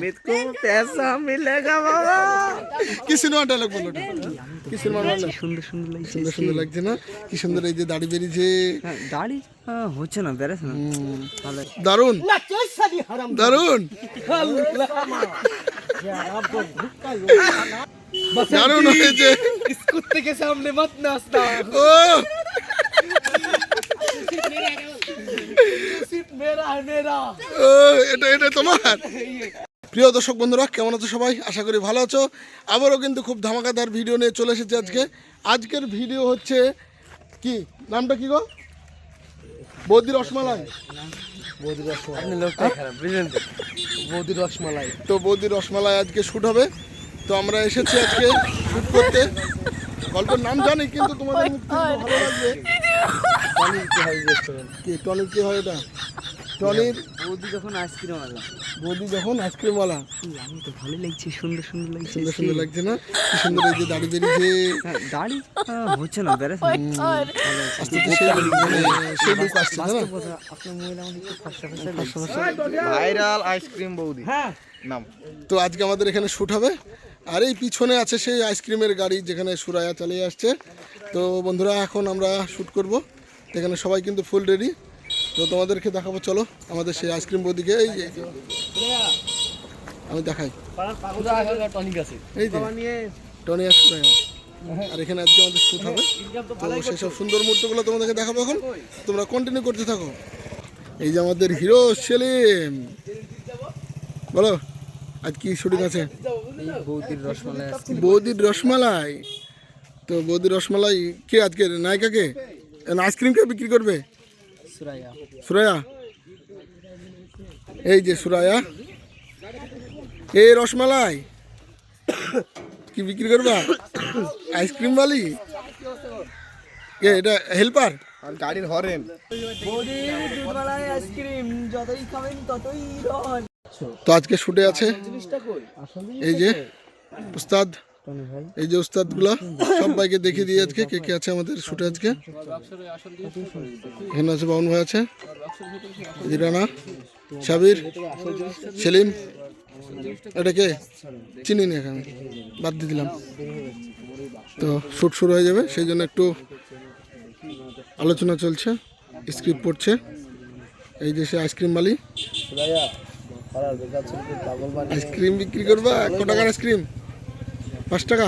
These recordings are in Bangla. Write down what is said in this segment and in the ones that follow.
अमित को पैसा मिलेगा बाबा। কি সিনেমা ডায়লগ বলো ওটা? কি সিনেমা ডায়লগ? সুন্দর সুন্দর লাগছে, সুন্দর সুন্দর লাগছে না? কি সুন্দর এই যে দাড়ি বেরিয়েছে, দাড়ি হচ্ছে না, বেড়েছে না, ভালো। দারুন দারুন দারুন হয়েছে। इस कुत्ते के सामने मत नाचना, ও सिर्फ मेरा है मेरा। ও, এটা এটা তোমার। প্রিয় দর্শক বন্ধুরা, কেমন আছো সবাই? আশা করি ভালো আছো। আবারও কিন্তু খুব ধামাকাদার ভিডিও নিয়ে চলে এসেছে আজকে। আজকের ভিডিও হচ্ছে কি, নামটা কি গো? বৌদি রসমালাই। আপনি লোকটা খারাপ, বুঝলেন তো? বৌদি রসমালাই। তো বৌদি রসমালাই আজকে শ্যুট হবে। তো আমরা এসেছি আজকে শ্যুট করতে। গল্পের নাম জানি কিন্তু তোমাদের মুখ থেকে ভালো লাগবে। কি টনিক কি হয় এটা? টনির বৌদি যখন আইসক্রিম আনলাম, বৌদি যখন আইসক্রিমওয়ালা। আমি তো ভালো লাগছে, সুন্দর সুন্দর লাগছে, সুন্দর সুন্দর লাগছে না? কি সুন্দর এই যে দাড়ি বেরিয়েছে, দাড়ি হচ্ছে না, বেড়েছে না, আস্তে আস্তে সেই লুক আসছে না? আপনার মহিলা আমাকে একটু ফর্সা ভাইরাল আইসক্রিম বৌদি নাম। তো আজকে আমাদের এখানে শ্যুট হবে। আর এই পিছনে আছে সেই আইসক্রিমের গাড়ি যেখানে সুরায়া চালিয়ে আসছে। তো বন্ধুরা, এখন আমরা শ্যুট করব। এখানে সবাই কিন্তু ফুল রেডি। তো তোমাদেরকে দেখাবো, চলো আমাদের সেই আইসক্রিম বৌদিকে। এই যে আমি দেখাই, এই যে টনি আর সুরায়া। আর এখানে আজকে আমাদের শ্যুট হবে। তো সেসব সুন্দর মুহূর্তগুলো তোমাদেরকে দেখাবো। এখন তোমরা কন্টিনিউ করতে থাকো। এই যে আমাদের হিরো সেলিম, বলো আজ কি শুটিং আছে? বৌদির রসমালাই, বৌদির রসমালাই। তো বৌদির রসমালাই কে আজকে নায়িকা কে? আইসক্রিম কে বিক্রি করবে? সুরায়া। এই যে সুরায়া, এই রসমালাই কি বিক্রি করবা? আইসক্রিম বালি কে? এটা হেল্পার আর গাড়ির হরেন। বৌদির দুধওয়ালাই আইসক্রিম যতই খাবেন ততই রন। তো আজকে শুটে আছে এই যে উস্তাদ, এই যে উস্তাদগুলো সবাইকে দেখিয়ে দিয়ে আজকে কে কে আছে আমাদের শুটে আজকে। এখানে আছে বাউন ভাই, আছে রানা, সাবির, সেলিম। এটা কে চিনি না, এখানে বাদ দিয়ে দিলাম। তো শ্যুট শুরু হয়ে যাবে, সেই জন্য একটু আলোচনা চলছে, স্ক্রিপ্ট পড়ছে। এই যে সে আইসক্রিম বালি। আইসক্রিম বিক্রি করবা? কত টাকার আইসক্রিম? 5 টাকা?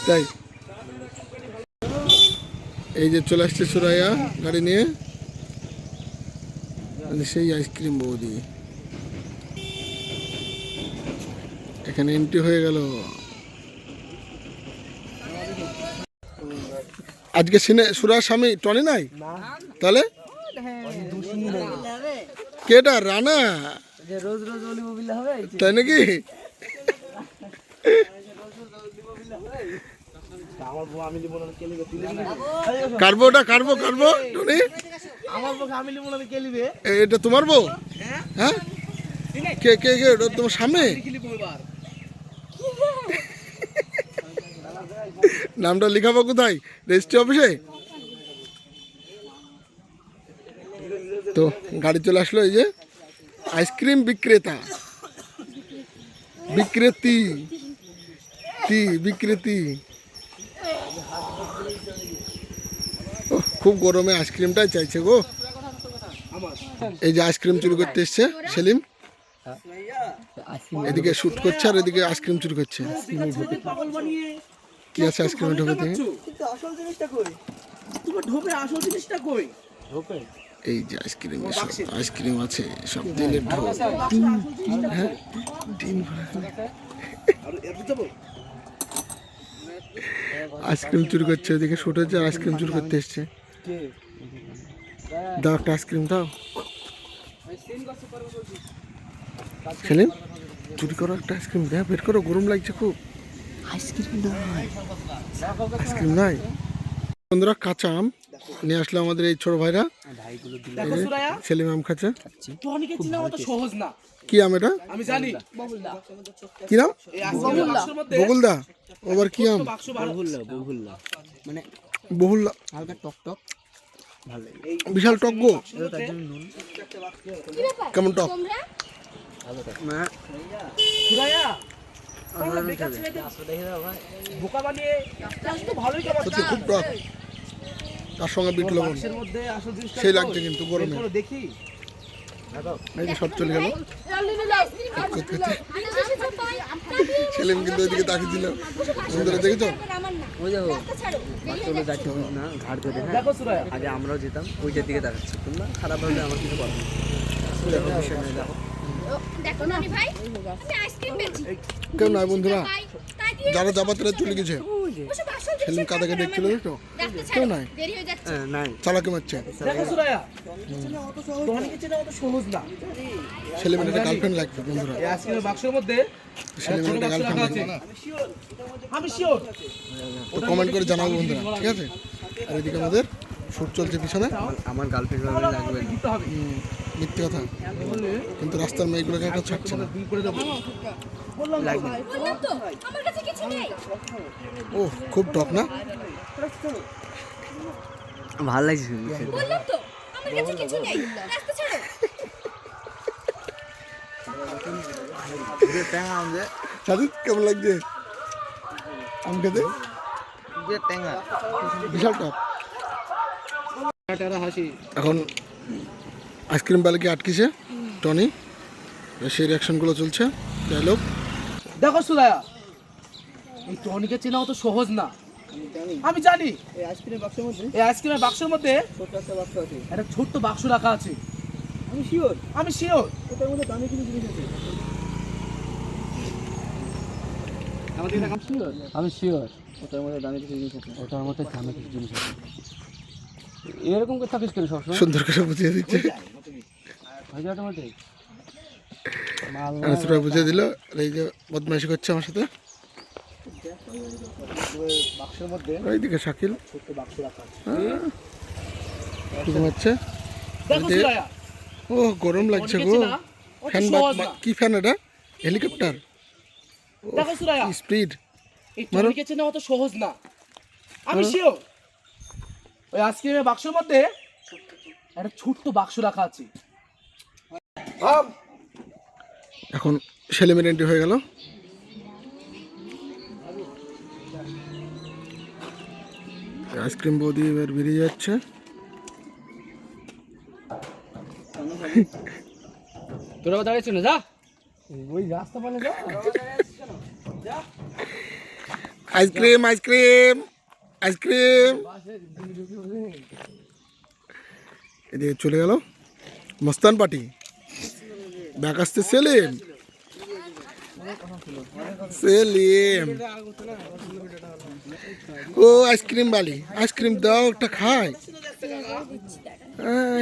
তাই? এই যে চলে আসছে সুরাইয়া গাড়ি নিয়ে, সেই আইসক্রিম বৌদি এখানে এন্ট্রি হয়ে গেল। আজকে সুরার স্বামী টনি নাই? তাহলে কেটা? রানা। রোজ রোজ অলি মোবিল হবে, তাই নাকি? কাটবো ওটা, কাটবো কাটবো টনি। এটা তোমার বউ? হ্যাঁ, কে কে কে? ওটা তোমার সামনে? নামটা লিখাবো কোথায়? রেজিস্ট্রি অফিসে? তো গাড়ি চলে আসলো। এই যে আইসক্রিম বিক্রেতা, বিক্রেতি, বিক্রেতি। খুব গরমে আইসক্রিমটাই চাইছে গো। এই যে আইসক্রিম চুরি করতে এসছে সেলিম, এদিকে শুট করছে আর এদিকে আইসক্রিম চুরি করছে। কি আছে আইসক্রিমের ঢোকে? এই যে আইসক্রিম, আইসক্রিম আছে সব তেলের ঢোক। হ্যাঁ, ডিম আইসক্রিম চুরি করছে, ওদিকে শুট হচ্ছে, আইসক্রিম চুরি করতে এসছে। দাও একটা আইসক্রিম দাও। সেলিম, চুরি করো একটা আইসক্রিম, দেখ বের করো, গরম লাগছে খুব। আইসক্রিম নাই, আইসক্রিম নাই। বন্ধুরা, কাঁচা আম নিয়ে আসলো আমাদের এই ছোট ভাইরা। সেলিম আম খাচ্ছে। কি আম এটা? কি নাম? বগুলদা। আবার কি আম? মানে বহুল্লা। হালকা টক টক, বিশাল টক গো। কেমন টক? সত্যি খুব টক, তার সঙ্গে বিট লবণ সেই লাগছে কিন্তু গরমে। এই যে সব চলে গেল। সেলিম কিন্তু ওইদিকে তাকিয়েছিল, বন্ধুরা দেখেছো? আগে আমরাও যেতাম ওইটার দিকে দেখাচ্ছি, তোমরা খারাপ ভাবে আমার কিছু বলো কেউ নয় বন্ধুরা, যারা যাবার তারা চলে গেছে। সেলিম কাদাকে দেখছিল তো, কেউ নাই চালাকি মারছে। সেলিমের একটা গার্লফ্রেন্ড লাগবে বন্ধুরা, সেলিমের একটা গার্লফ্রেন্ড লাগবে, তো কমেন্ট করে জানাবো বন্ধুরা, ঠিক আছে? আর এদিকে আমাদের শুট চলছে পিছনে। আমার গার্লফ্রেন্ড লাগবে মিথ্যে কথা, কিন্তু রাস্তার মেয়েগুলোকে একটা ছাড়ছে না। ও খুব টক না? ভালো লাগছে। সাজিদ কেমন লাগছে আম খেতে? বিশাল টক। এখন আইসক্রিম বালিকে আটকেছে টনি, সেই রিয়াকশনগুলো চলছে, ডায়লগ। দেখো সুরায়া, এই টনিকে চেনা অত সহজ না। আমি জানি এই আইসক্রিমের বাক্সের মধ্যে একটা ছোট্ট বাক্স রাখা আছে। আমি শিওর ওটার মধ্যে দামি কিছু জিনিস আছে। আমি শিওর ওটার মধ্যে দামি কিছু জিনিস আছে। ওটার মধ্যে দামি কিছু জিনিস আছে। এরকম করে থাকিস কেন সবসময়? সুন্দর করে বুঝিয়ে দিচ্ছে, বুঝিয়ে দিল। এই যে বদমাইশি করছে আমার সাথে। বাক্সের মধ্যে এইদিকে শাকিল ছোট্ট বাক্স রাখা আছে। ঘুমাচ্ছে। দেখো সুরায়া, ও গরম লাগছে গো। ফ্যান, কি ফ্যান এটা? হেলিকপ্টার। দেখো সুরায়া, স্পিড। এই টনিকে চেনা অত সহজ না। আমি শিওর ওই আইসক্রিমের বাক্সের মধ্যে একটা ছোট্ট বাক্স রাখা আছে। এখন সেলিমের এন্ট্রি হয়ে গেল। আইসক্রিম বৌদি এবার বেরিয়ে যাচ্ছে। তোরা দাঁড়িয়েছ না, যা ওই রাস্তা পালে যা। Ice cream ice cream ice cream. এদিকে চলে গেল মস্তান পার্টি। ব্যাক আসতে সেলিম। সেলিম ও আইসক্রিম বালি, আইসক্রিম দাও একটা খাই।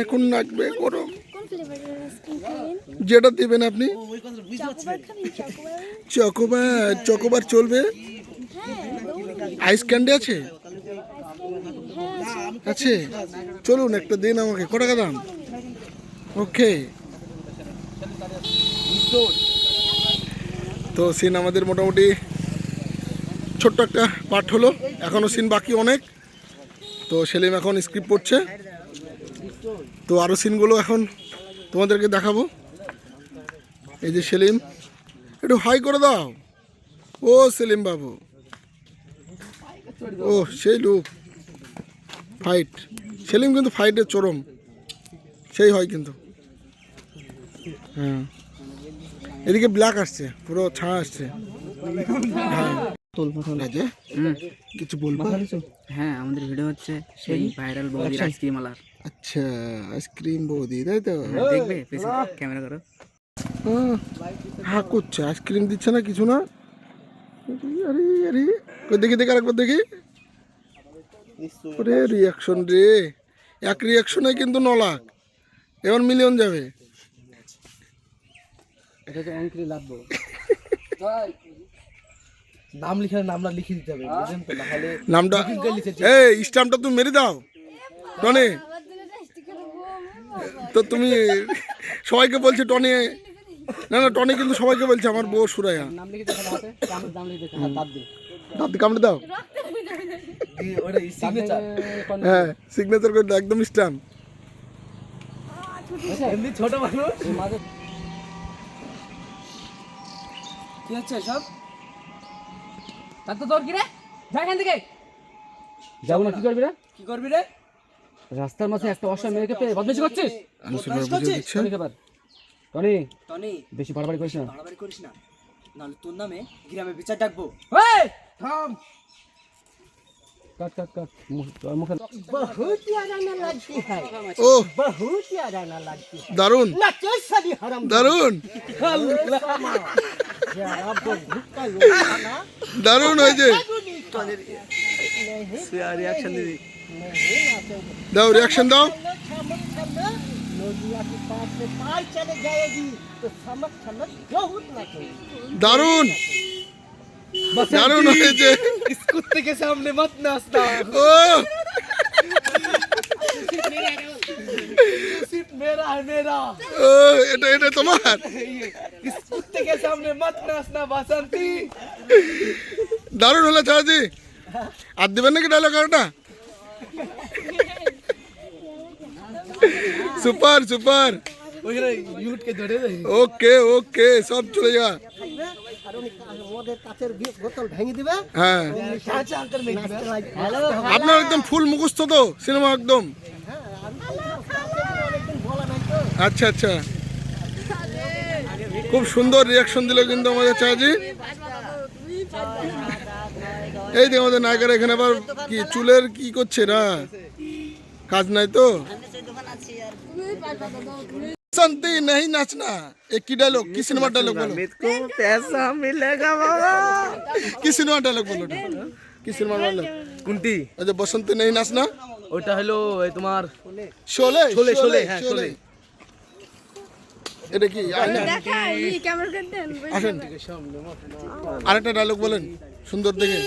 এখন লাগবে গরম, যেটা দিবেন আপনি। চকোবার, চকোবার চলবে। আইস ক্যান্ডি আছে? আছে, চলুন একটা দিন আমাকে। কত টাকা দাম? ওকে। তো সিন আমাদের মোটামুটি ছোট্ট একটা পার্ট হলো, এখনও সিন বাকি অনেক। তো সেলিম এখন স্ক্রিপ্ট পড়ছে, তো আরও সিনগুলো এখন তোমাদেরকে দেখাবো। এই যে সেলিম, একটু হাই করে দাও। ও সেলিম বাবু, ও সেই লুক ফাইট। সেলিম কিন্তু ফাইটের চরম, সেই হয় কিন্তু। হ্যাঁ, এদিকে ব্ল্যাক আসছে, পুরো ছায়া আসছে। হ্যাঁ, কিছু বলবো? হ্যাঁ, আমাদের ভিডিও হচ্ছে সেই ভাইরাল বৌদির আইসক্রিম আলার। আচ্ছা, আইসক্রিম বৌদি, তাই তো? দেখবে ক্যামেরা করো। হ্যাঁ করছে, আইসক্রিম দিচ্ছে না কিছু না। আরে আরে দেখি দেখি আরেকবার দেখি। ওরে রিয়াকশন রে, এক রিয়াকশনে কিন্তু 9 লাখ, এবার মিলিয়ন যাবে। এটা তো অঙ্করি লাগবে। নাম লিখে নামটা লিখে দিতে হবে, বুঝেন তো? নাহলে নামটা, এই স্ট্যাম্পটা তুমি মেরে দাও টনি। তো তুমি সবাইকে বলছো টনি, না না টনি কিন্তু সবাইকে বলছে আমার বউ সুরায়া। নাম লিখে দেখা হাতে, আমার নাম লিখে দেখা হাত দে। দাঁত কামড়ে দাও। ওটা সিগনেচার হ্যাঁ সিগনেচার করে দাও একদম স্ট্যাম্প। এমনি ছোট মানুষ কি হচ্ছে সব? তার তো তোর কি রে যা এখান থেকে যাবো না কি করবি রে কি করবি রে? রাস্তার মাঝে একটা অসহায় মেয়েকে পেয়ে বদমাইশি করছিস আলোচনা বুঝিয়ে দিচ্ছে। টনি খাবার টনি টনি বেশি বাড়াবাড়ি করিস না বাড়াবাড়ি করিস না, নাহলে তোর নামে গ্রামে বিচার ডাকবো। এই থাম কাট কাট কাট তোর মুখে बहुत ज्यादा ना लगती है, ও बहुत ज्यादा ना लगती है। দারুণ ना कैसा भी हराम দারুণ यार आपको भूखा लोग ना দারুণ হয়েছে। রিয়াকশন দিবি। नहीं ना चाहिए। দাও রিয়াকশন দাও। नोजिया के पास से पार चले जाएगी तो समझ समझ बहुत ना चाहिए। দারুণ দারুণ হয়েছে। इस कुत्ते के सामने मत नाचना ও सिर्फ मेरा है मेरा ও এটা এটা তোমার। इस कुत्ते के सामने मत नाचना बसंती দারুণ হলো চাচি। আর দেবেন নাকি ডায়লগ আরটা? সুপার সুপার ওইখানে ইউট के ধরে দে ওকে ওকে সব চলে যা। আর উনি ওদের কাছের বোতল ভেঙে দিবে। হ্যাঁ চাচা আঙ্কেল মেয়ে নাচতে লাগবে। হ্যালো আপনার একদম ফুল মুখস্থ তো সিনেমা একদম। অনেকদিন বলা নাই তো। আচ্ছা আচ্ছা খুব সুন্দর রিয়াকশন দিল কিন্তু আমাদের চাচি। এই যে আমাদের নায়িকারা এখানে আবার কি চুলের কি করছে না কাজ নাই তো। শান্তি नहीं নাচনা एक की डायलॉग की सिनेमा डायलॉग बोलो को पैसा मिलेगा बाबा। की सिनेमा डायलॉग बोलो की सिनेमा डायलॉग কোনটি? अच्छा बसंती नहीं नाचना ওটা হলো এই তোমার শোলে শোলে, শোলে, হ্যাঁ, শোলে। এটা কি আয়না আসেন আরেকটা ডায়লগ বলেন সুন্দর দেখে।